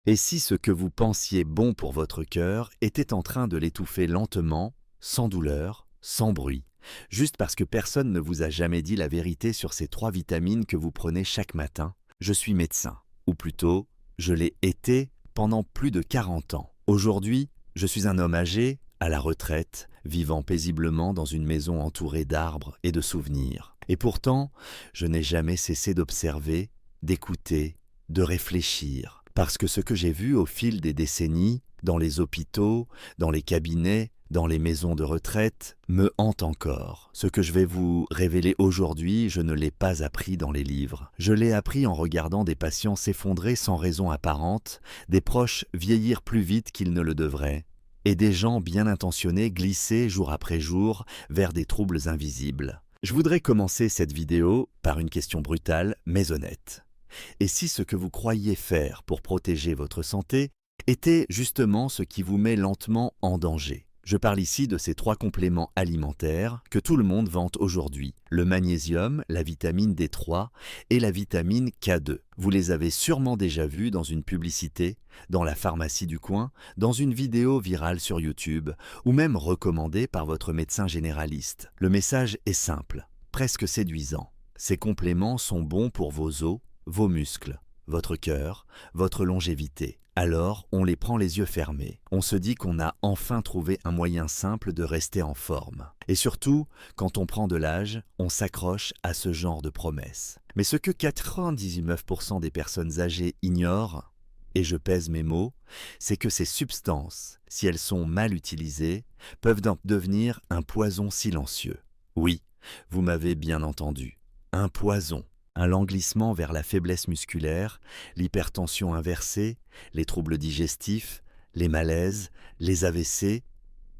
Et si ce que vous pensiez bon pour votre cœur était en train de l'étouffer lentement, sans douleur, sans bruit, juste parce que personne ne vous a jamais dit la vérité sur ces 3 vitamines que vous prenez chaque matin? Je suis médecin, ou plutôt, je l'ai été pendant plus de 40 ans. Aujourd'hui, je suis un homme âgé, à la retraite, vivant paisiblement dans une maison entourée d'arbres et de souvenirs. Et pourtant, je n'ai jamais cessé d'observer, d'écouter, de réfléchir. Parce que ce que j'ai vu au fil des décennies, dans les hôpitaux, dans les cabinets, dans les maisons de retraite, me hante encore. Ce que je vais vous révéler aujourd'hui, je ne l'ai pas appris dans les livres. Je l'ai appris en regardant des patients s'effondrer sans raison apparente, des proches vieillir plus vite qu'ils ne le devraient, et des gens bien intentionnés glisser jour après jour vers des troubles invisibles. Je voudrais commencer cette vidéo par une question brutale mais honnête. Et si ce que vous croyiez faire pour protéger votre santé était justement ce qui vous met lentement en danger? Je parle ici de ces 3 compléments alimentaires que tout le monde vante aujourd'hui, le magnésium, la vitamine D3 et la vitamine K2. Vous les avez sûrement déjà vus dans une publicité, dans la pharmacie du coin, dans une vidéo virale sur YouTube, ou même recommandée par votre médecin généraliste. Le message est simple, presque séduisant. Ces compléments sont bons pour vos os, vos muscles, votre cœur, votre longévité. Alors, on les prend les yeux fermés. On se dit qu'on a enfin trouvé un moyen simple de rester en forme. Et surtout, quand on prend de l'âge, on s'accroche à ce genre de promesses. Mais ce que 99% des personnes âgées ignorent, et je pèse mes mots, c'est que ces substances, si elles sont mal utilisées, peuvent devenir un poison silencieux. Oui, vous m'avez bien entendu, un poison. Un languissement vers la faiblesse musculaire, l'hypertension inversée, les troubles digestifs, les malaises, les AVC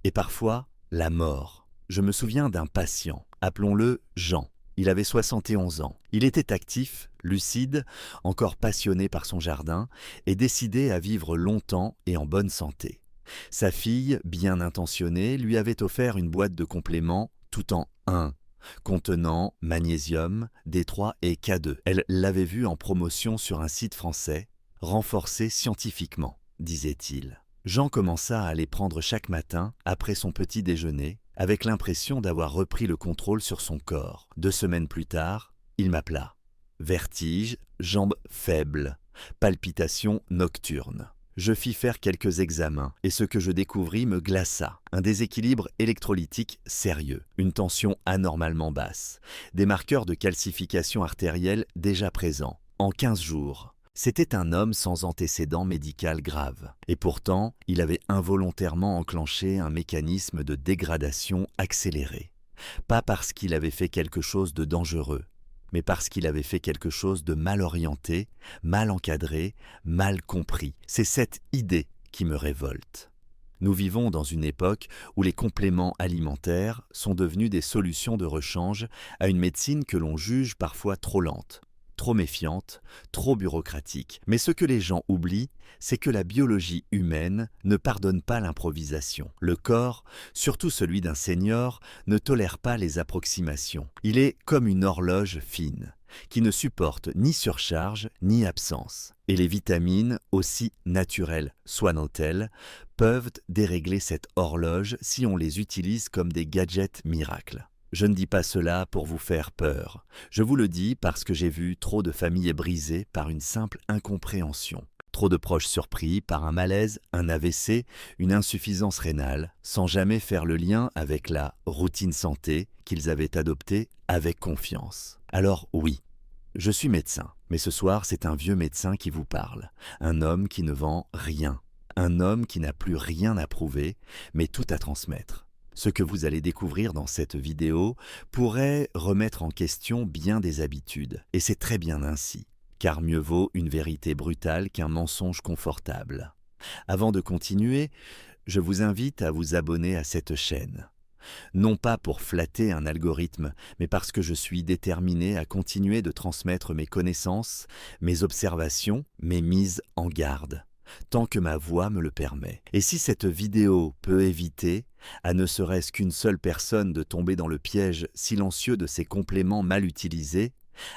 et parfois la mort. Je me souviens d'un patient, appelons-le Jean. Il avait 71 ans. Il était actif, lucide, encore passionné par son jardin et décidé à vivre longtemps et en bonne santé. Sa fille, bien intentionnée, lui avait offert une boîte de compléments tout en un, contenant magnésium, D3 et K2. Elle l'avait vu en promotion sur un site français, renforcé scientifiquement, disait-il. Jean commença à les prendre chaque matin, après son petit déjeuner, avec l'impression d'avoir repris le contrôle sur son corps. 2 semaines plus tard, il m'appela. Vertige, jambes faibles, palpitations nocturnes. Je fis faire quelques examens et ce que je découvris me glaça. Un déséquilibre électrolytique sérieux, une tension anormalement basse, des marqueurs de calcification artérielle déjà présents. En 15 jours, c'était un homme sans antécédent médical grave. Et pourtant, il avait involontairement enclenché un mécanisme de dégradation accéléré. Pas parce qu'il avait fait quelque chose de dangereux, mais parce qu'il avait fait quelque chose de mal orienté, mal encadré, mal compris. C'est cette idée qui me révolte. Nous vivons dans une époque où les compléments alimentaires sont devenus des solutions de rechange à une médecine que l'on juge parfois trop lente, trop méfiante, trop bureaucratique. Mais ce que les gens oublient, c'est que la biologie humaine ne pardonne pas l'improvisation. Le corps, surtout celui d'un senior, ne tolère pas les approximations. Il est comme une horloge fine, qui ne supporte ni surcharge ni absence. Et les vitamines, aussi naturelles soient-elles, peuvent dérégler cette horloge si on les utilise comme des gadgets miracles. Je ne dis pas cela pour vous faire peur. Je vous le dis parce que j'ai vu trop de familles brisées par une simple incompréhension. Trop de proches surpris par un malaise, un AVC, une insuffisance rénale, sans jamais faire le lien avec la routine santé qu'ils avaient adoptée avec confiance. Alors oui, je suis médecin, mais ce soir c'est un vieux médecin qui vous parle. Un homme qui ne vend rien. Un homme qui n'a plus rien à prouver, mais tout à transmettre. Ce que vous allez découvrir dans cette vidéo pourrait remettre en question bien des habitudes, et c'est très bien ainsi, car mieux vaut une vérité brutale qu'un mensonge confortable. Avant de continuer, je vous invite à vous abonner à cette chaîne. Non pas pour flatter un algorithme, mais parce que je suis déterminé à continuer de transmettre mes connaissances, mes observations, mes mises en garde, tant que ma voix me le permet. Et si cette vidéo peut éviter, à ne serait-ce qu'une seule personne de tomber dans le piège silencieux de ces compléments mal utilisés,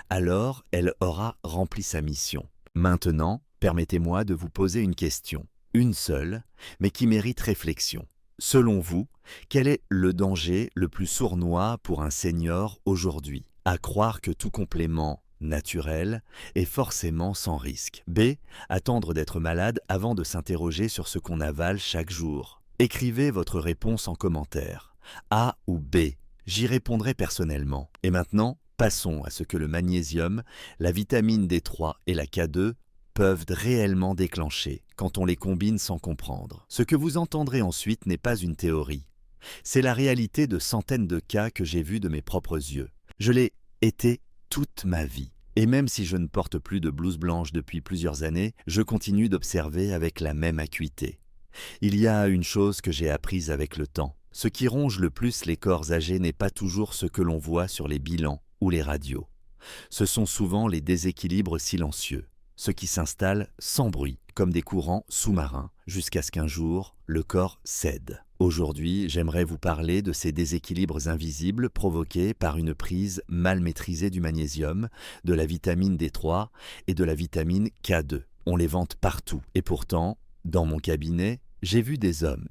alors elle aura rempli sa mission. Maintenant, Permettez-moi de vous poser une question, une seule, mais qui mérite réflexion. Selon vous, quel est le danger le plus sournois pour un senior aujourd'hui? À croire que tout complément naturel est forcément sans risque. B. Attendre d'être malade avant de s'interroger sur ce qu'on avale chaque jour. Écrivez votre réponse en commentaire. A ou B. J'y répondrai personnellement. Et maintenant, passons à ce que le magnésium, la vitamine D3 et la K2 peuvent réellement déclencher quand on les combine sans comprendre. Ce que vous entendrez ensuite n'est pas une théorie. C'est la réalité de centaines de cas que j'ai vus de mes propres yeux. Je l'ai été toute ma vie. Et même si je ne porte plus de blouse blanche depuis plusieurs années, je continue d'observer avec la même acuité. Il y a une chose que j'ai apprise avec le temps. Ce qui ronge le plus les corps âgés n'est pas toujours ce que l'on voit sur les bilans ou les radios. Ce sont souvent les déséquilibres silencieux, ceux qui s'installent sans bruit, comme des courants sous-marins, jusqu'à ce qu'un jour, le corps cède. Aujourd'hui, j'aimerais vous parler de ces déséquilibres invisibles provoqués par une prise mal maîtrisée du magnésium, de la vitamine D3 et de la vitamine K2. On les vante partout. Et pourtant, dans mon cabinet, j'ai vu des hommes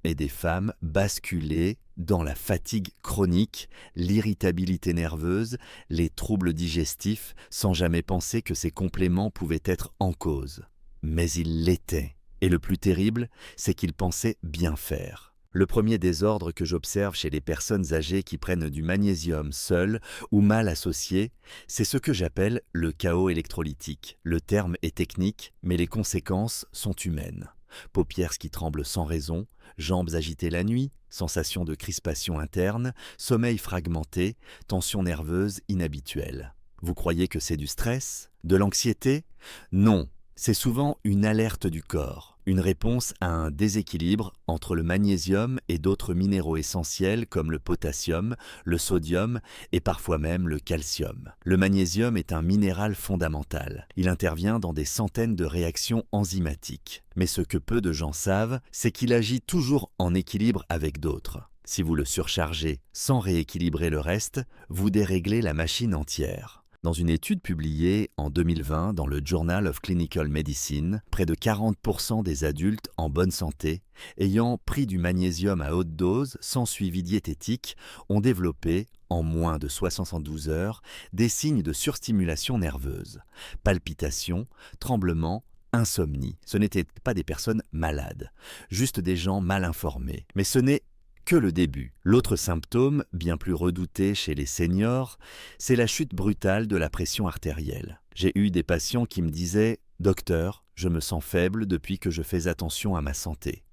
et des femmes basculer dans la fatigue chronique, l'irritabilité nerveuse, les troubles digestifs, sans jamais penser que ces compléments pouvaient être en cause. Mais ils l'étaient. Et le plus terrible, c'est qu'ils pensaient bien faire. Le premier désordre que j'observe chez les personnes âgées qui prennent du magnésium seul ou mal associé, c'est ce que j'appelle le chaos électrolytique. Le terme est technique, mais les conséquences sont humaines. Paupières qui tremblent sans raison, jambes agitées la nuit, sensation de crispation interne, sommeil fragmenté, tension nerveuse inhabituelle. Vous croyez que c'est du stress? De l'anxiété? Non, c'est souvent une alerte du corps, une réponse à un déséquilibre entre le magnésium et d'autres minéraux essentiels comme le potassium, le sodium et parfois même le calcium. Le magnésium est un minéral fondamental. Il intervient dans des centaines de réactions enzymatiques. Mais ce que peu de gens savent, c'est qu'il agit toujours en équilibre avec d'autres. Si vous le surchargez sans rééquilibrer le reste, vous déréglez la machine entière. Dans une étude publiée en 2020 dans le Journal of Clinical Medicine, près de 40% des adultes en bonne santé ayant pris du magnésium à haute dose sans suivi diététique ont développé, en moins de 72 heures, des signes de surstimulation nerveuse, palpitations, tremblements, insomnie. Ce n'étaient pas des personnes malades, juste des gens mal informés. Mais ce n'est que le début. L'autre symptôme, bien plus redouté chez les seniors, c'est la chute brutale de la pression artérielle. J'ai eu des patients qui me disaient « Docteur, je me sens faible depuis que je fais attention à ma santé ».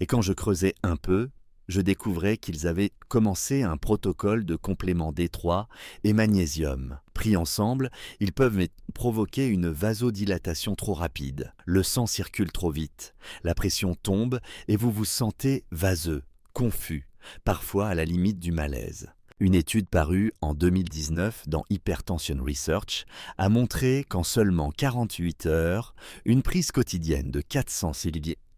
Et quand je creusais un peu, je découvrais qu'ils avaient commencé un protocole de compléments D3 et magnésium. Pris ensemble, ils peuvent provoquer une vasodilatation trop rapide. Le sang circule trop vite, la pression tombe et vous vous sentez vaseux, confus, parfois à la limite du malaise. Une étude parue en 2019 dans Hypertension Research a montré qu'en seulement 48 heures, une prise quotidienne de 400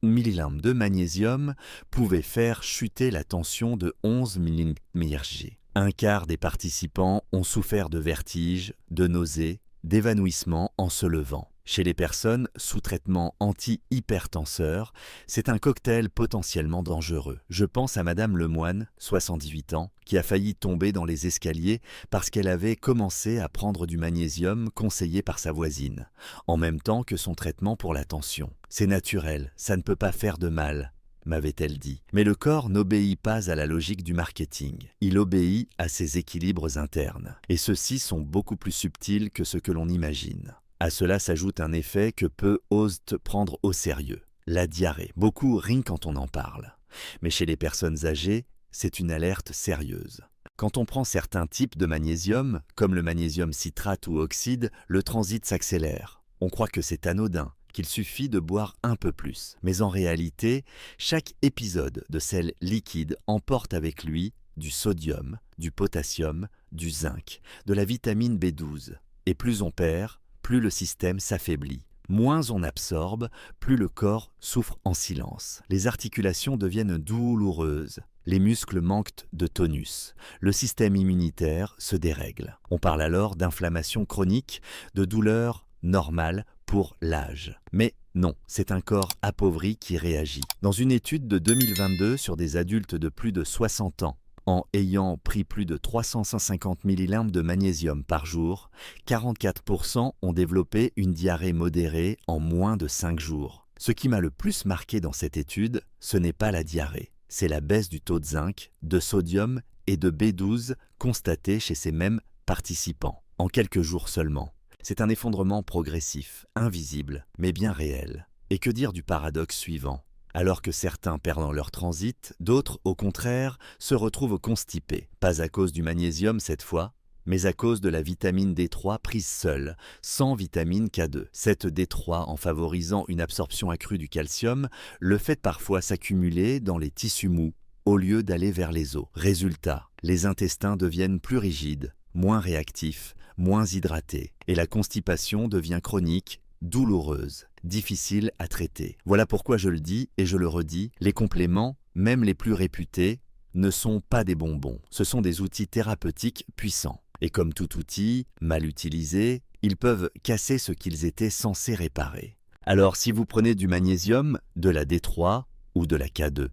mg de magnésium pouvait faire chuter la tension de 11 mmHg. Un quart des participants ont souffert de vertiges, de nausées, d'évanouissement en se levant. Chez les personnes sous traitement anti-hypertenseur, c'est un cocktail potentiellement dangereux. Je pense à Madame Lemoine, 78 ans, qui a failli tomber dans les escaliers parce qu'elle avait commencé à prendre du magnésium conseillé par sa voisine, en même temps que son traitement pour la tension. C'est naturel, ça ne peut pas faire de mal, m'avait-elle dit. Mais le corps n'obéit pas à la logique du marketing. Il obéit à ses équilibres internes. Et ceux-ci sont beaucoup plus subtils que ce que l'on imagine. À cela s'ajoute un effet que peu osent prendre au sérieux, la diarrhée. Beaucoup rient quand on en parle. Mais chez les personnes âgées, c'est une alerte sérieuse. Quand on prend certains types de magnésium, comme le magnésium citrate ou oxyde, le transit s'accélère. On croit que c'est anodin, qu'il suffit de boire un peu plus. Mais en réalité, chaque épisode de sel liquide emporte avec lui du sodium, du potassium, du zinc, de la vitamine B12. Et plus on perd, plus le système s'affaiblit. Moins on absorbe, plus le corps souffre en silence. Les articulations deviennent douloureuses. Les muscles manquent de tonus. Le système immunitaire se dérègle. On parle alors d'inflammation chronique, de douleur normale pour l'âge. Mais non, c'est un corps appauvri qui réagit. Dans une étude de 2022 sur des adultes de plus de 60 ans, en ayant pris plus de 350 mg de magnésium par jour, 44% ont développé une diarrhée modérée en moins de 5 jours. Ce qui m'a le plus marqué dans cette étude, ce n'est pas la diarrhée, c'est la baisse du taux de zinc, de sodium et de B12 constatée chez ces mêmes participants, en quelques jours seulement. C'est un effondrement progressif, invisible, mais bien réel. Et que dire du paradoxe suivant ? Alors que certains perdent leur transit, d'autres, au contraire, se retrouvent constipés. Pas à cause du magnésium cette fois, mais à cause de la vitamine D3 prise seule, sans vitamine K2. Cette D3, en favorisant une absorption accrue du calcium, le fait parfois s'accumuler dans les tissus mous, au lieu d'aller vers les os. Résultat, les intestins deviennent plus rigides, moins réactifs, moins hydratés, et la constipation devient chronique, douloureuse, difficile à traiter. Voilà pourquoi je le dis et je le redis, les compléments, même les plus réputés, ne sont pas des bonbons. Ce sont des outils thérapeutiques puissants. Et comme tout outil, mal utilisé, ils peuvent casser ce qu'ils étaient censés réparer. Alors si vous prenez du magnésium, de la D3 ou de la K2,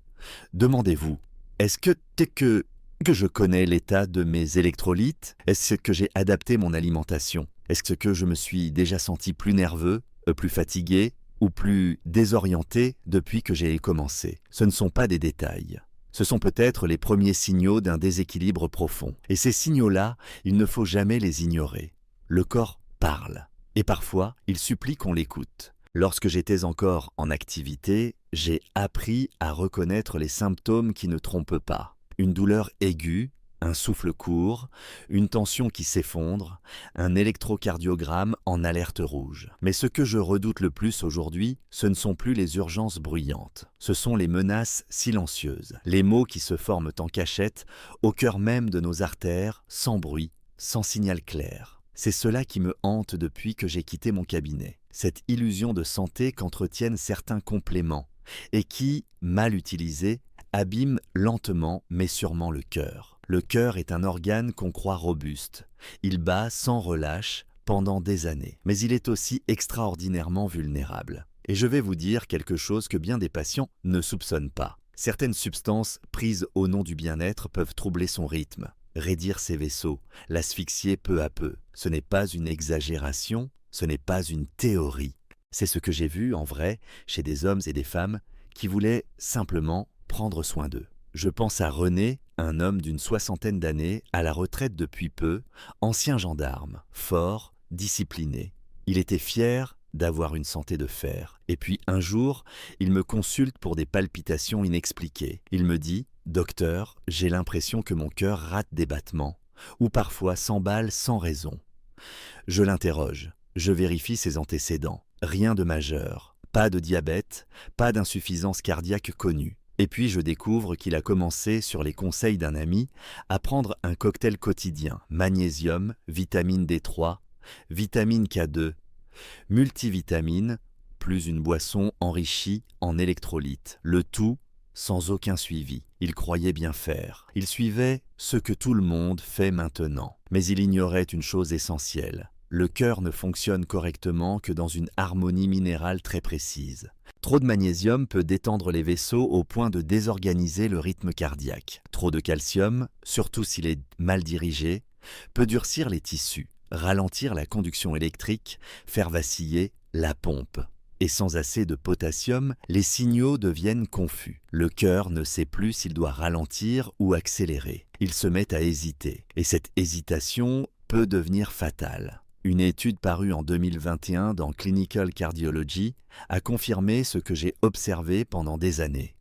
demandez-vous, est-ce que je connais l'état de mes électrolytes? Est-ce que j'ai adapté mon alimentation? Est-ce que je me suis déjà senti plus nerveux, plus fatigué ou plus désorienté depuis que j'ai commencé? Ce ne sont pas des détails. Ce sont peut-être les premiers signaux d'un déséquilibre profond. Et ces signaux-là, il ne faut jamais les ignorer. Le corps parle. Et parfois, il supplie qu'on l'écoute. Lorsque j'étais encore en activité, j'ai appris à reconnaître les symptômes qui ne trompent pas. Une douleur aiguë, un souffle court, une tension qui s'effondre, un électrocardiogramme en alerte rouge. Mais ce que je redoute le plus aujourd'hui, ce ne sont plus les urgences bruyantes. Ce sont les menaces silencieuses, les maux qui se forment en cachette au cœur même de nos artères, sans bruit, sans signal clair. C'est cela qui me hante depuis que j'ai quitté mon cabinet. Cette illusion de santé qu'entretiennent certains compléments et qui, mal utilisés, abîme lentement mais sûrement le cœur. Le cœur est un organe qu'on croit robuste. Il bat sans relâche pendant des années. Mais il est aussi extraordinairement vulnérable. Et je vais vous dire quelque chose que bien des patients ne soupçonnent pas. Certaines substances prises au nom du bien-être peuvent troubler son rythme, raidir ses vaisseaux, l'asphyxier peu à peu. Ce n'est pas une exagération, ce n'est pas une théorie. C'est ce que j'ai vu en vrai chez des hommes et des femmes qui voulaient simplement prendre soin d'eux. Je pense à René, un homme d'une 60aine d'années, à la retraite depuis peu, ancien gendarme, fort, discipliné. Il était fier d'avoir une santé de fer. Et puis un jour, il me consulte pour des palpitations inexpliquées. Il me dit « Docteur, j'ai l'impression que mon cœur rate des battements, ou parfois s'emballe sans raison. » Je l'interroge, je vérifie ses antécédents. Rien de majeur, pas de diabète, pas d'insuffisance cardiaque connue. Et puis je découvre qu'il a commencé, sur les conseils d'un ami, à prendre un cocktail quotidien, magnésium, vitamine D3, vitamine K2, multivitamines, plus une boisson enrichie en électrolytes, le tout sans aucun suivi. Il croyait bien faire. Il suivait ce que tout le monde fait maintenant. Mais il ignorait une chose essentielle. Le cœur ne fonctionne correctement que dans une harmonie minérale très précise. Trop de magnésium peut détendre les vaisseaux au point de désorganiser le rythme cardiaque. Trop de calcium, surtout s'il est mal dirigé, peut durcir les tissus, ralentir la conduction électrique, faire vaciller la pompe. Et sans assez de potassium, les signaux deviennent confus. Le cœur ne sait plus s'il doit ralentir ou accélérer. Il se met à hésiter. Et cette hésitation peut devenir fatale. Une étude parue en 2021 dans Clinical Cardiology a confirmé ce que j'ai observé pendant des années.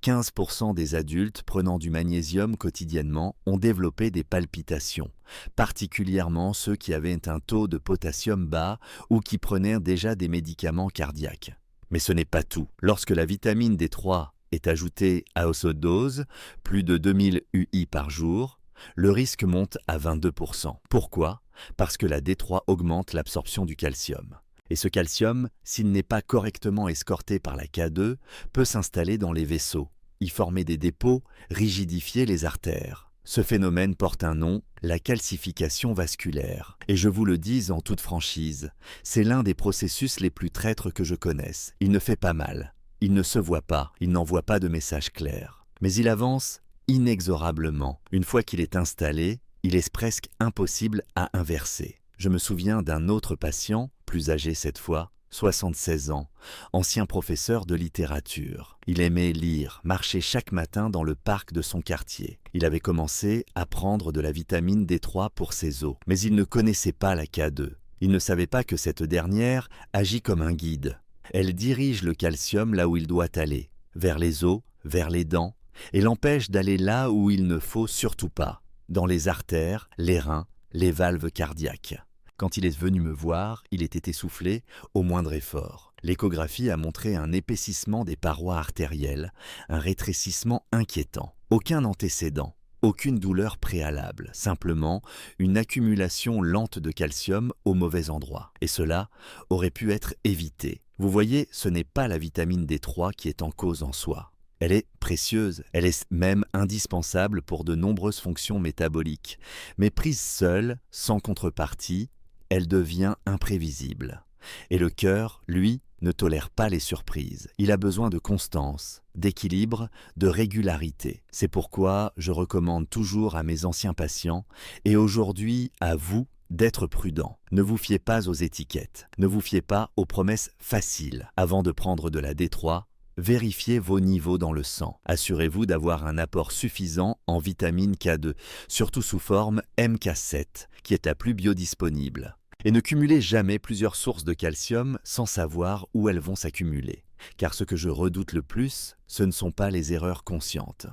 15% des adultes prenant du magnésium quotidiennement ont développé des palpitations, particulièrement ceux qui avaient un taux de potassium bas ou qui prenaient déjà des médicaments cardiaques. Mais ce n'est pas tout. Lorsque la vitamine D3 est ajoutée à haute dose, plus de 2000 UI par jour, le risque monte à 22%. Pourquoi ? Parce que la D3 augmente l'absorption du calcium. Et ce calcium, s'il n'est pas correctement escorté par la K2, peut s'installer dans les vaisseaux, y former des dépôts, rigidifier les artères. Ce phénomène porte un nom, la calcification vasculaire. Et je vous le dis en toute franchise, c'est l'un des processus les plus traîtres que je connaisse. Il ne fait pas mal, il ne se voit pas, il n'envoie pas de message clair. Mais il avance inexorablement. Une fois qu'il est installé, il est presque impossible à inverser. Je me souviens d'un autre patient, plus âgé cette fois, 76 ans, ancien professeur de littérature. Il aimait lire, marcher chaque matin dans le parc de son quartier. Il avait commencé à prendre de la vitamine D3 pour ses os, mais il ne connaissait pas la K2. Il ne savait pas que cette dernière agit comme un guide. Elle dirige le calcium là où il doit aller, vers les os, vers les dents, et l'empêche d'aller là où il ne faut surtout pas, dans les artères, les reins, les valves cardiaques. Quand il est venu me voir, il était essoufflé au moindre effort. L'échographie a montré un épaississement des parois artérielles, un rétrécissement inquiétant. Aucun antécédent, aucune douleur préalable, simplement une accumulation lente de calcium au mauvais endroit. Et cela aurait pu être évité. Vous voyez, ce n'est pas la vitamine D3 qui est en cause en soi. Elle est précieuse, elle est même indispensable pour de nombreuses fonctions métaboliques. Mais prise seule, sans contrepartie, elle devient imprévisible. Et le cœur, lui, ne tolère pas les surprises. Il a besoin de constance, d'équilibre, de régularité. C'est pourquoi je recommande toujours à mes anciens patients, et aujourd'hui à vous, d'être prudent. Ne vous fiez pas aux étiquettes, ne vous fiez pas aux promesses faciles. Avant de prendre de la D3, vérifiez vos niveaux dans le sang. Assurez-vous d'avoir un apport suffisant en vitamine K2, surtout sous forme MK7, qui est la plus biodisponible. Et ne cumulez jamais plusieurs sources de calcium sans savoir où elles vont s'accumuler. Car ce que je redoute le plus, ce ne sont pas les erreurs conscientes.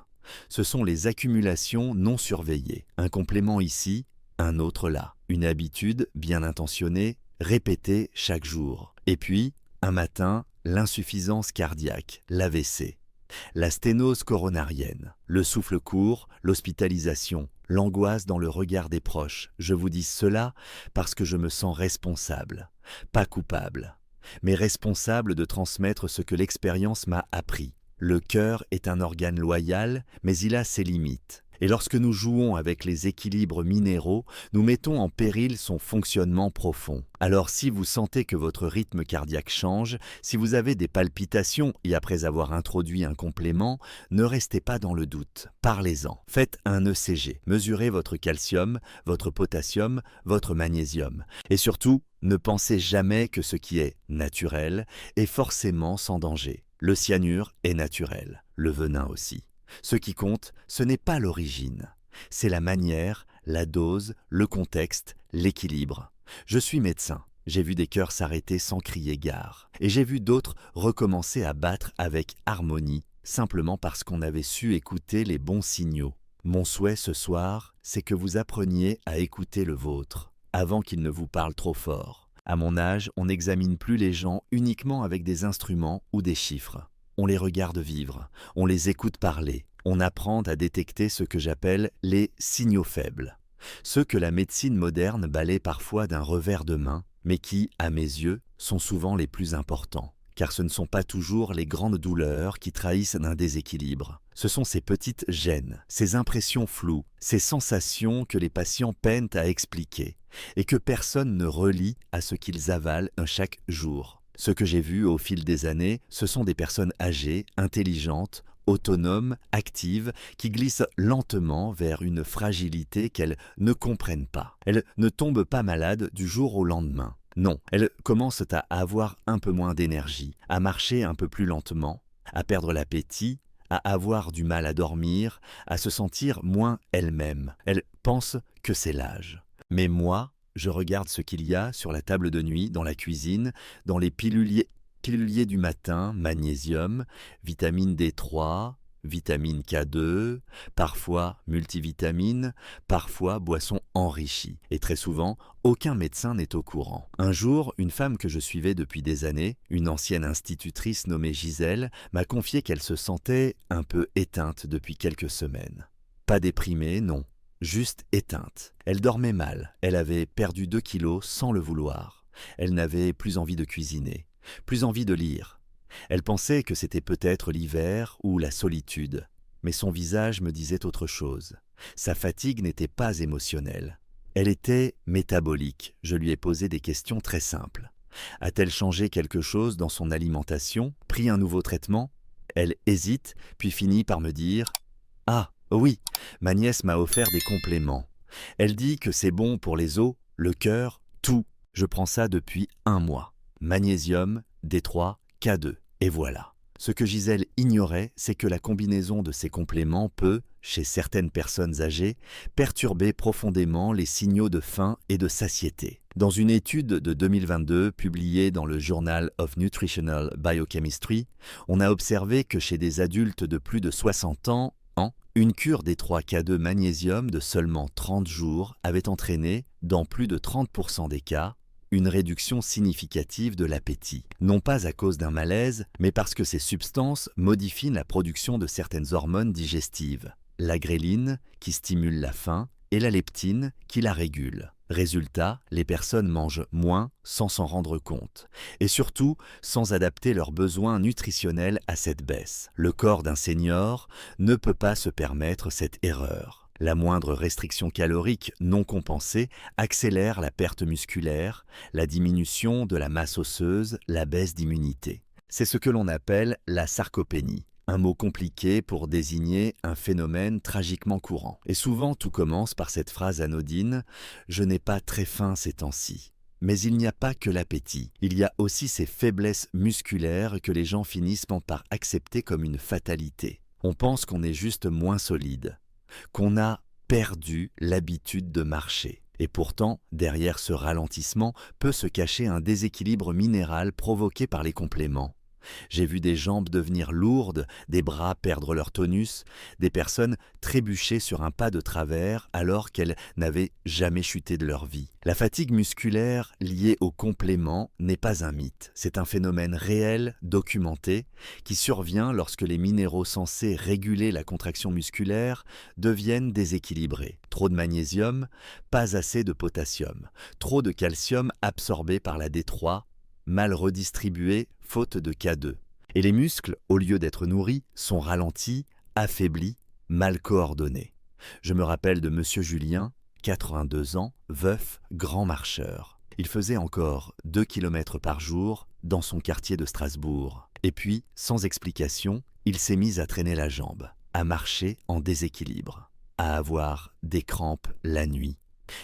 Ce sont les accumulations non surveillées. Un complément ici, un autre là. Une habitude bien intentionnée, répétée chaque jour. Et puis, un matin, l'insuffisance cardiaque, l'AVC. La sténose coronarienne, le souffle court, l'hospitalisation, l'angoisse dans le regard des proches. Je vous dis cela parce que je me sens responsable, pas coupable, mais responsable de transmettre ce que l'expérience m'a appris. Le cœur est un organe loyal, mais il a ses limites. Et lorsque nous jouons avec les équilibres minéraux, nous mettons en péril son fonctionnement profond. Alors si vous sentez que votre rythme cardiaque change, si vous avez des palpitations et après avoir introduit un complément, ne restez pas dans le doute. Parlez-en. Faites un ECG. Mesurez votre calcium, votre potassium, votre magnésium. Et surtout, ne pensez jamais que ce qui est naturel est forcément sans danger. Le cyanure est naturel, le venin aussi. Ce qui compte, ce n'est pas l'origine, c'est la manière, la dose, le contexte, l'équilibre. Je suis médecin, j'ai vu des cœurs s'arrêter sans crier gare, et j'ai vu d'autres recommencer à battre avec harmonie, simplement parce qu'on avait su écouter les bons signaux. Mon souhait ce soir, c'est que vous appreniez à écouter le vôtre, avant qu'il ne vous parle trop fort. À mon âge, on n'examine plus les gens uniquement avec des instruments ou des chiffres. On les regarde vivre, on les écoute parler, on apprend à détecter ce que j'appelle les signaux faibles. Ceux que la médecine moderne balaie parfois d'un revers de main, mais qui, à mes yeux, sont souvent les plus importants. Car ce ne sont pas toujours les grandes douleurs qui trahissent d'un déséquilibre. Ce sont ces petites gênes, ces impressions floues, ces sensations que les patients peinent à expliquer et que personne ne relie à ce qu'ils avalent chaque jour. Ce que j'ai vu au fil des années, ce sont des personnes âgées, intelligentes, autonomes, actives, qui glissent lentement vers une fragilité qu'elles ne comprennent pas. Elles ne tombent pas malades du jour au lendemain. Non, elles commencent à avoir un peu moins d'énergie, à marcher un peu plus lentement, à perdre l'appétit, à avoir du mal à dormir, à se sentir moins elles-mêmes. Elles pensent que c'est l'âge. Mais moi, je regarde ce qu'il y a sur la table de nuit, dans la cuisine, dans les piluliers du matin, magnésium, vitamine D3, vitamine K2, parfois multivitamines, parfois boissons enrichies. Et très souvent, aucun médecin n'est au courant. Un jour, une femme que je suivais depuis des années, une ancienne institutrice nommée Gisèle, m'a confié qu'elle se sentait un peu éteinte depuis quelques semaines. Pas déprimée, non. Juste éteinte. Elle dormait mal, elle avait perdu 2 kilos sans le vouloir. Elle n'avait plus envie de cuisiner, plus envie de lire. Elle pensait que c'était peut-être l'hiver ou la solitude. mais son visage me disait autre chose. Sa fatigue n'était pas émotionnelle. Elle était métabolique. Je lui ai posé des questions très simples. A-t-elle changé quelque chose dans son alimentation, pris un nouveau traitement? Elle hésite, puis finit par me dire « Ah, oui, ma nièce m'a offert des compléments. Elle dit que c'est bon pour les os, le cœur, tout. Je prends ça depuis 1 mois. Magnésium, D3, K2. Et voilà. » Ce que Gisèle ignorait, c'est que la combinaison de ces compléments peut, chez certaines personnes âgées, perturber profondément les signaux de faim et de satiété. Dans une étude de 2022 publiée dans le Journal of Nutritional Biochemistry, on a observé que chez des adultes de plus de 60 ans, une cure D3K2 magnésium de seulement 30 jours avait entraîné, dans plus de 30% des cas, une réduction significative de l'appétit. Non pas à cause d'un malaise, mais parce que ces substances modifient la production de certaines hormones digestives. La gréline, qui stimule la faim, et la leptine, qui la régule. Résultat, les personnes mangent moins sans s'en rendre compte, et surtout sans adapter leurs besoins nutritionnels à cette baisse. Le corps d'un senior ne peut pas se permettre cette erreur. La moindre restriction calorique non compensée accélère la perte musculaire, la diminution de la masse osseuse, la baisse d'immunité. C'est ce que l'on appelle la sarcopénie. Un mot compliqué pour désigner un phénomène tragiquement courant. Et souvent, tout commence par cette phrase anodine « Je n'ai pas très faim ces temps-ci ». Mais il n'y a pas que l'appétit. Il y a aussi ces faiblesses musculaires que les gens finissent par accepter comme une fatalité. On pense qu'on est juste moins solide, qu'on a perdu l'habitude de marcher. Et pourtant, derrière ce ralentissement peut se cacher un déséquilibre minéral provoqué par les compléments. J'ai vu des jambes devenir lourdes, des bras perdre leur tonus, des personnes trébucher sur un pas de travers alors qu'elles n'avaient jamais chuté de leur vie. La fatigue musculaire liée aux compléments n'est pas un mythe, c'est un phénomène réel, documenté, qui survient lorsque les minéraux censés réguler la contraction musculaire deviennent déséquilibrés. Trop de magnésium, pas assez de potassium, trop de calcium absorbé par la D3, mal redistribué faute de K2. Et les muscles, au lieu d'être nourris, sont ralentis, affaiblis, mal coordonnés. Je me rappelle de Monsieur Julien, 82 ans, veuf, grand marcheur. Il faisait encore 2 km par jour dans son quartier de Strasbourg. Et puis, sans explication, il s'est mis à traîner la jambe, à marcher en déséquilibre, à avoir des crampes la nuit.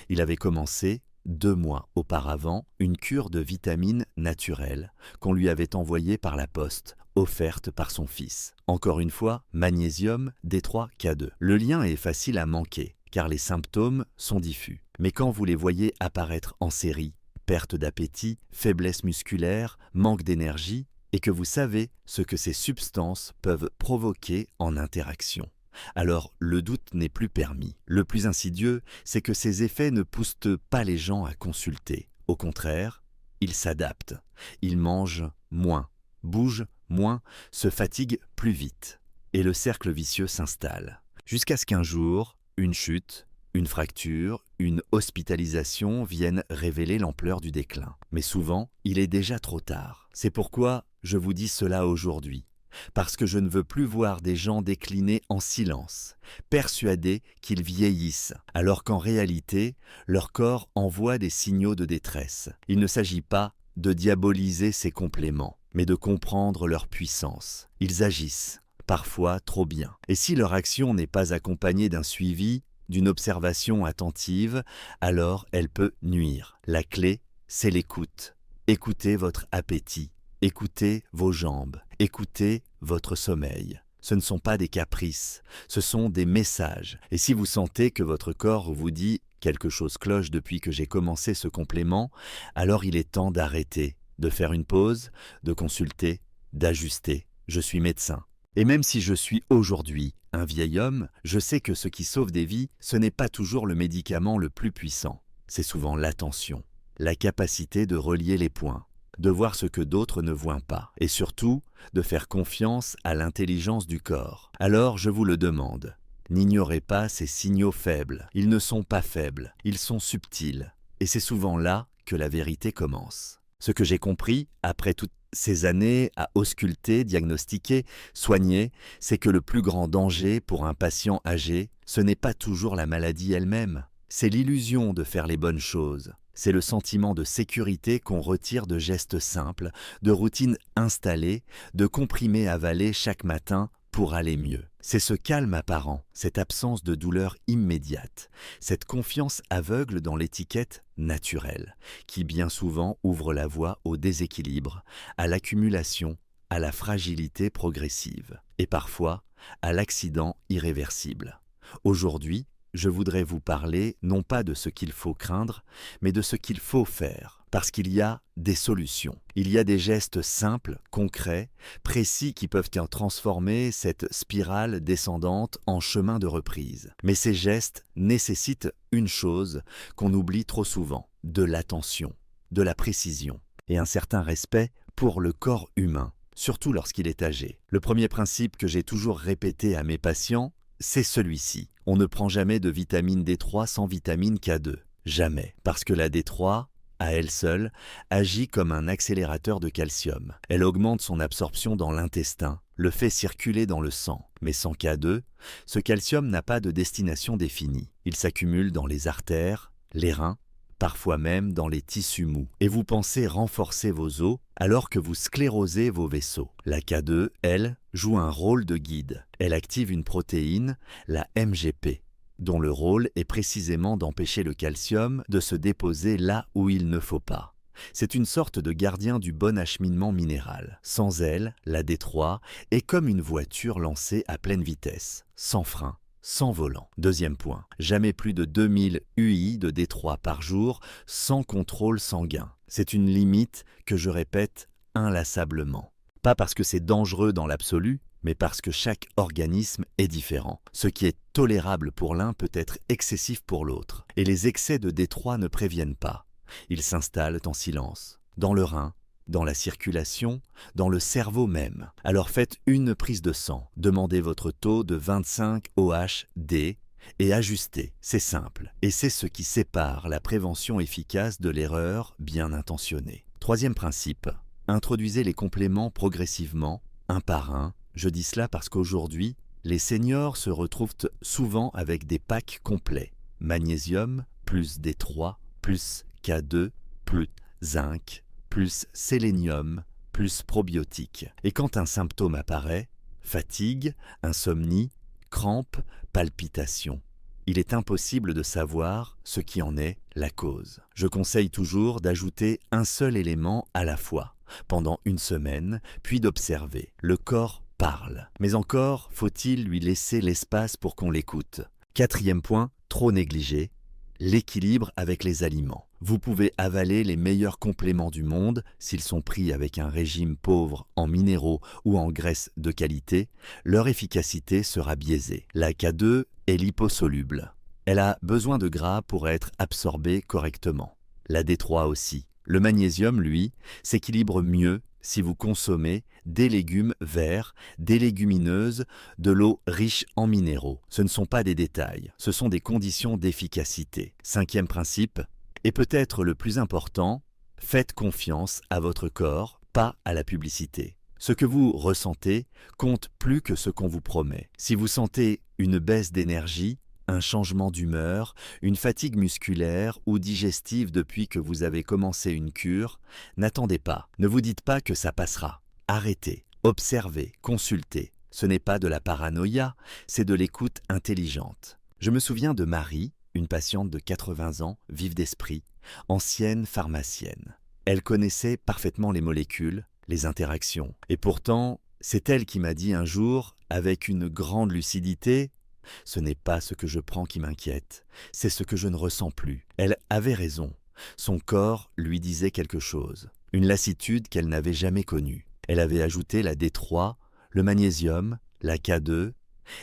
Il avait commencé 2 mois auparavant, une cure de vitamines naturelles qu'on lui avait envoyée par la poste, offerte par son fils. Encore une fois, magnésium, D3K2. Le lien est facile à manquer, car les symptômes sont diffus. Mais quand vous les voyez apparaître en série, perte d'appétit, faiblesse musculaire, manque d'énergie, et que vous savez ce que ces substances peuvent provoquer en interaction, alors le doute n'est plus permis. Le plus insidieux, c'est que ces effets ne poussent pas les gens à consulter. Au contraire, ils s'adaptent. Ils mangent moins, bougent moins, se fatiguent plus vite. Et le cercle vicieux s'installe. Jusqu'à ce qu'un jour, une chute, une fracture, une hospitalisation viennent révéler l'ampleur du déclin. Mais souvent, il est déjà trop tard. C'est pourquoi je vous dis cela aujourd'hui. Parce que je ne veux plus voir des gens décliner en silence, persuadés qu'ils vieillissent, alors qu'en réalité, leur corps envoie des signaux de détresse. Il ne s'agit pas de diaboliser ces compléments, mais de comprendre leur puissance. Ils agissent, parfois trop bien. Et si leur action n'est pas accompagnée d'un suivi, d'une observation attentive, alors elle peut nuire. La clé, c'est l'écoute. Écoutez votre appétit. Écoutez vos jambes, écoutez votre sommeil. Ce ne sont pas des caprices, ce sont des messages. Et si vous sentez que votre corps vous dit « quelque chose cloche depuis que j'ai commencé ce complément », alors il est temps d'arrêter, de faire une pause, de consulter, d'ajuster. Je suis médecin. Et même si je suis aujourd'hui un vieil homme, je sais que ce qui sauve des vies, ce n'est pas toujours le médicament le plus puissant. C'est souvent l'attention, la capacité de relier les points, de voir ce que d'autres ne voient pas, et surtout, de faire confiance à l'intelligence du corps. Alors je vous le demande, n'ignorez pas ces signaux faibles. Ils ne sont pas faibles, ils sont subtils. Et c'est souvent là que la vérité commence. Ce que j'ai compris, après toutes ces années à ausculter, diagnostiquer, soigner, c'est que le plus grand danger pour un patient âgé, ce n'est pas toujours la maladie elle-même, c'est l'illusion de faire les bonnes choses. C'est le sentiment de sécurité qu'on retire de gestes simples, de routines installées, de comprimés avalés chaque matin pour aller mieux. C'est ce calme apparent, cette absence de douleur immédiate, cette confiance aveugle dans l'étiquette naturelle, qui bien souvent ouvre la voie au déséquilibre, à l'accumulation, à la fragilité progressive, et parfois à l'accident irréversible. Aujourd'hui, je voudrais vous parler non pas de ce qu'il faut craindre, mais de ce qu'il faut faire, parce qu'il y a des solutions. Il y a des gestes simples, concrets, précis qui peuvent transformer cette spirale descendante en chemin de reprise. Mais ces gestes nécessitent une chose qu'on oublie trop souvent, de l'attention, de la précision et un certain respect pour le corps humain, surtout lorsqu'il est âgé. Le premier principe que j'ai toujours répété à mes patients, c'est celui-ci. On ne prend jamais de vitamine D3 sans vitamine K2. Jamais. Parce que la D3, à elle seule, agit comme un accélérateur de calcium. Elle augmente son absorption dans l'intestin, le fait circuler dans le sang. Mais sans K2, ce calcium n'a pas de destination définie. Il s'accumule dans les artères, les reins, parfois même dans les tissus mous. Et vous pensez renforcer vos os alors que vous sclérosez vos vaisseaux. La K2, elle, joue un rôle de guide. Elle active une protéine, la MGP, dont le rôle est précisément d'empêcher le calcium de se déposer là où il ne faut pas. C'est une sorte de gardien du bon acheminement minéral. Sans elle, la D3 est comme une voiture lancée à pleine vitesse, sans frein, sans volant. Deuxième point, jamais plus de 2000 UI de D3 par jour sans contrôle sanguin. C'est une limite que je répète inlassablement. Pas parce que c'est dangereux dans l'absolu, mais parce que chaque organisme est différent. Ce qui est tolérable pour l'un peut être excessif pour l'autre. Et les excès de D3 ne préviennent pas. Ils s'installent en silence, dans le rein, dans la circulation, dans le cerveau même. Alors faites une prise de sang, demandez votre taux de 25 OH-D et ajustez. C'est simple, et c'est ce qui sépare la prévention efficace de l'erreur bien intentionnée. Troisième principe, introduisez les compléments progressivement, un par un. Je dis cela parce qu'aujourd'hui, les seniors se retrouvent souvent avec des packs complets. Magnésium, plus D3, plus K2, plus zinc, plus sélénium, plus probiotiques. Et quand un symptôme apparaît, fatigue, insomnie, crampes, palpitations, il est impossible de savoir ce qui en est la cause. Je conseille toujours d'ajouter un seul élément à la fois, pendant une semaine, puis d'observer. Le corps parle. Mais encore faut-il lui laisser l'espace pour qu'on l'écoute. Quatrième point, trop négligé, l'équilibre avec les aliments. Vous pouvez avaler les meilleurs compléments du monde, s'ils sont pris avec un régime pauvre en minéraux ou en graisses de qualité, leur efficacité sera biaisée. La K2 est liposoluble. Elle a besoin de gras pour être absorbée correctement. La D3 aussi. Le magnésium, lui, s'équilibre mieux si vous consommez des légumes verts, des légumineuses, de l'eau riche en minéraux. Ce ne sont pas des détails, ce sont des conditions d'efficacité. Cinquième principe, et peut-être le plus important, faites confiance à votre corps, pas à la publicité. Ce que vous ressentez compte plus que ce qu'on vous promet. Si vous sentez une baisse d'énergie, un changement d'humeur, une fatigue musculaire ou digestive depuis que vous avez commencé une cure, n'attendez pas, ne vous dites pas que ça passera. Arrêtez, observez, consultez. Ce n'est pas de la paranoïa, c'est de l'écoute intelligente. Je me souviens de Marie, une patiente de 80 ans, vive d'esprit, ancienne pharmacienne. Elle connaissait parfaitement les molécules, les interactions. Et pourtant, c'est elle qui m'a dit un jour, avec une grande lucidité, « Ce n'est pas ce que je prends qui m'inquiète, c'est ce que je ne ressens plus. » Elle avait raison. Son corps lui disait quelque chose, une lassitude qu'elle n'avait jamais connue. Elle avait ajouté la D3, le magnésium, la K2,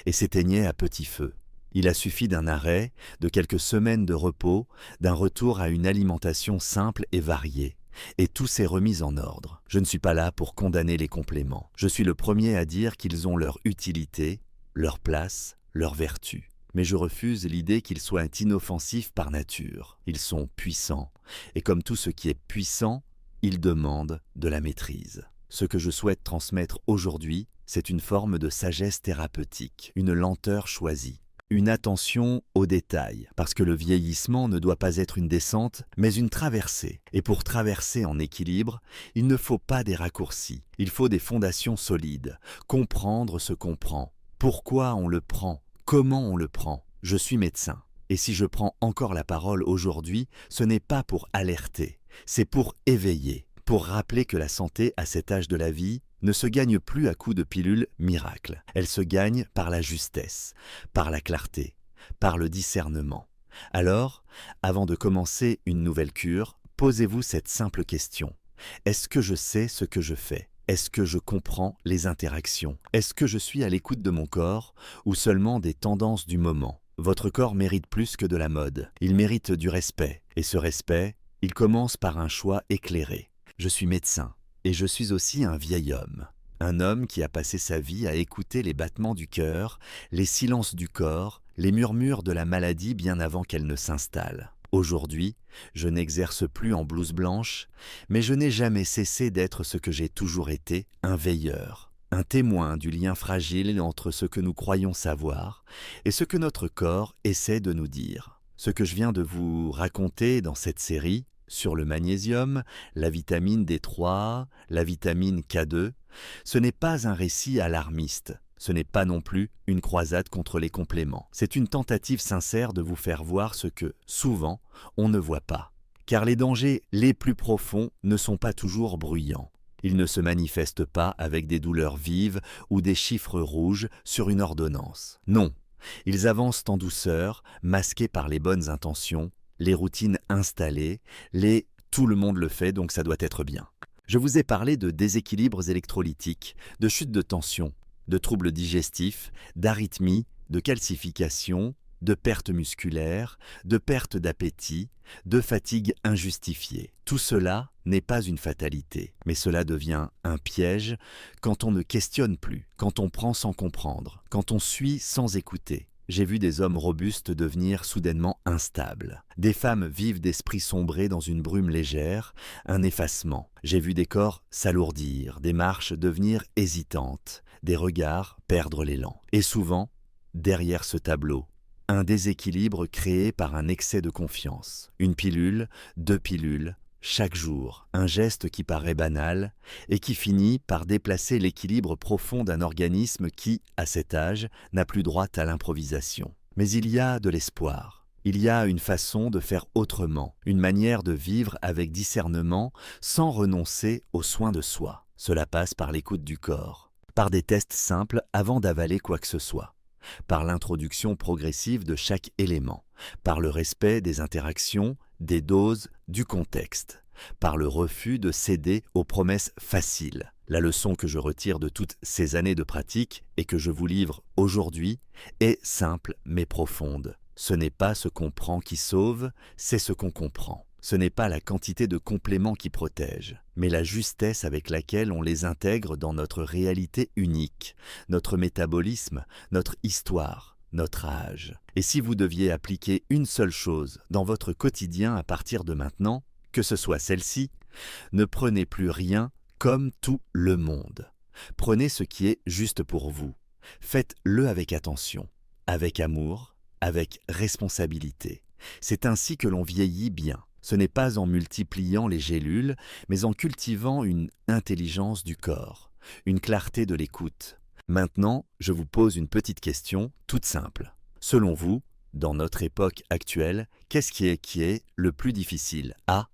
et s'éteignait à petit feu. Il a suffi d'un arrêt, de quelques semaines de repos, d'un retour à une alimentation simple et variée. Et tout s'est remis en ordre. Je ne suis pas là pour condamner les compléments. Je suis le premier à dire qu'ils ont leur utilité, leur place, leur vertu. Mais je refuse l'idée qu'ils soient inoffensifs par nature. Ils sont puissants. Et comme tout ce qui est puissant, ils demandent de la maîtrise. Ce que je souhaite transmettre aujourd'hui, c'est une forme de sagesse thérapeutique, une lenteur choisie, une attention aux détails, parce que le vieillissement ne doit pas être une descente, mais une traversée. Et pour traverser en équilibre, il ne faut pas des raccourcis, il faut des fondations solides, comprendre ce qu'on prend, pourquoi on le prend, comment on le prend. Je suis médecin, et si je prends encore la parole aujourd'hui, ce n'est pas pour alerter, c'est pour éveiller, pour rappeler que la santé à cet âge de la vie ne se gagne plus à coups de pilules miracles. Elle se gagne par la justesse, par la clarté, par le discernement. Alors, avant de commencer une nouvelle cure, posez-vous cette simple question. Est-ce que je sais ce que je fais? Est-ce que je comprends les interactions? Est-ce que je suis à l'écoute de mon corps ou seulement des tendances du moment? Votre corps mérite plus que de la mode. Il mérite du respect. Et ce respect, il commence par un choix éclairé. Je suis médecin. Et je suis aussi un vieil homme. Un homme qui a passé sa vie à écouter les battements du cœur, les silences du corps, les murmures de la maladie bien avant qu'elle ne s'installe. Aujourd'hui, je n'exerce plus en blouse blanche, mais je n'ai jamais cessé d'être ce que j'ai toujours été, un veilleur, un témoin du lien fragile entre ce que nous croyons savoir et ce que notre corps essaie de nous dire. Ce que je viens de vous raconter dans cette série, sur le magnésium, la vitamine D3, la vitamine K2, ce n'est pas un récit alarmiste, ce n'est pas non plus une croisade contre les compléments. C'est une tentative sincère de vous faire voir ce que, souvent, on ne voit pas. Car les dangers les plus profonds ne sont pas toujours bruyants. Ils ne se manifestent pas avec des douleurs vives ou des chiffres rouges sur une ordonnance. Non, ils avancent en douceur, masqués par les bonnes intentions, les routines installées, les « tout le monde le fait donc ça doit être bien ». Je vous ai parlé de déséquilibres électrolytiques, de chute de tension, de troubles digestifs, d'arythmie, de calcification, de perte musculaire, de perte d'appétit, de fatigue injustifiée. Tout cela n'est pas une fatalité, mais cela devient un piège quand on ne questionne plus, quand on prend sans comprendre, quand on suit sans écouter. J'ai vu des hommes robustes devenir soudainement instables. Des femmes vives d'esprit sombrer dans une brume légère, un effacement. J'ai vu des corps s'alourdir, des marches devenir hésitantes, des regards perdre l'élan. Et souvent, derrière ce tableau, un déséquilibre créé par un excès de confiance. Une pilule, 2 pilules, chaque jour, un geste qui paraît banal et qui finit par déplacer l'équilibre profond d'un organisme qui, à cet âge, n'a plus droit à l'improvisation. Mais il y a de l'espoir. Il y a une façon de faire autrement, une manière de vivre avec discernement sans renoncer aux soins de soi. Cela passe par l'écoute du corps, par des tests simples avant d'avaler quoi que ce soit, par l'introduction progressive de chaque élément, par le respect des interactions, des doses, du contexte, par le refus de céder aux promesses faciles. La leçon que je retire de toutes ces années de pratique et que je vous livre aujourd'hui est simple mais profonde. Ce n'est pas ce qu'on prend qui sauve, c'est ce qu'on comprend. Ce n'est pas la quantité de compléments qui protège, mais la justesse avec laquelle on les intègre dans notre réalité unique, notre métabolisme, notre histoire, notre âge. Et si vous deviez appliquer une seule chose dans votre quotidien à partir de maintenant, que ce soit celle-ci, ne prenez plus rien comme tout le monde. Prenez ce qui est juste pour vous. Faites-le avec attention, avec amour, avec responsabilité. C'est ainsi que l'on vieillit bien. Ce n'est pas en multipliant les gélules, mais en cultivant une intelligence du corps, une clarté de l'écoute. Maintenant, je vous pose une petite question toute simple. Selon vous, dans notre époque actuelle, qu'est-ce qui est le plus difficile? A.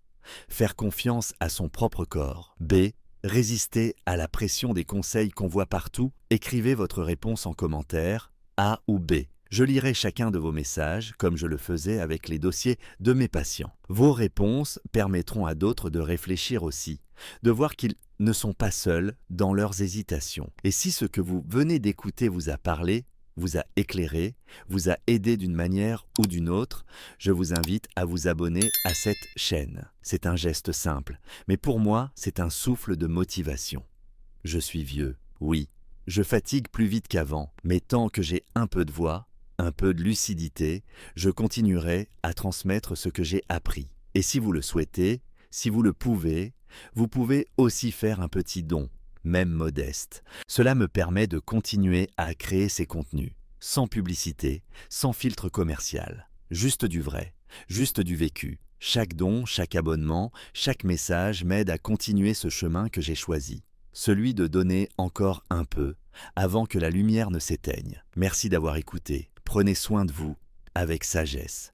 Faire confiance à son propre corps. B. Résister à la pression des conseils qu'on voit partout. Écrivez votre réponse en commentaire, A ou B. Je lirai chacun de vos messages, comme je le faisais avec les dossiers de mes patients. Vos réponses permettront à d'autres de réfléchir aussi, de voir qu'ils ne sont pas seuls dans leurs hésitations. Et si ce que vous venez d'écouter vous a parlé, vous a éclairé, vous a aidé d'une manière ou d'une autre, je vous invite à vous abonner à cette chaîne. C'est un geste simple, mais pour moi, c'est un souffle de motivation. Je suis vieux, oui, je fatigue plus vite qu'avant, mais tant que j'ai un peu de voix, un peu de lucidité, je continuerai à transmettre ce que j'ai appris. Et si vous le souhaitez, si vous le pouvez, vous pouvez aussi faire un petit don. même modeste. Cela me permet de continuer à créer ces contenus, sans publicité, sans filtre commercial. Juste du vrai, juste du vécu. Chaque don, chaque abonnement, chaque message m'aide à continuer ce chemin que j'ai choisi. Celui de donner encore un peu, avant que la lumière ne s'éteigne. Merci d'avoir écouté. Prenez soin de vous, avec sagesse.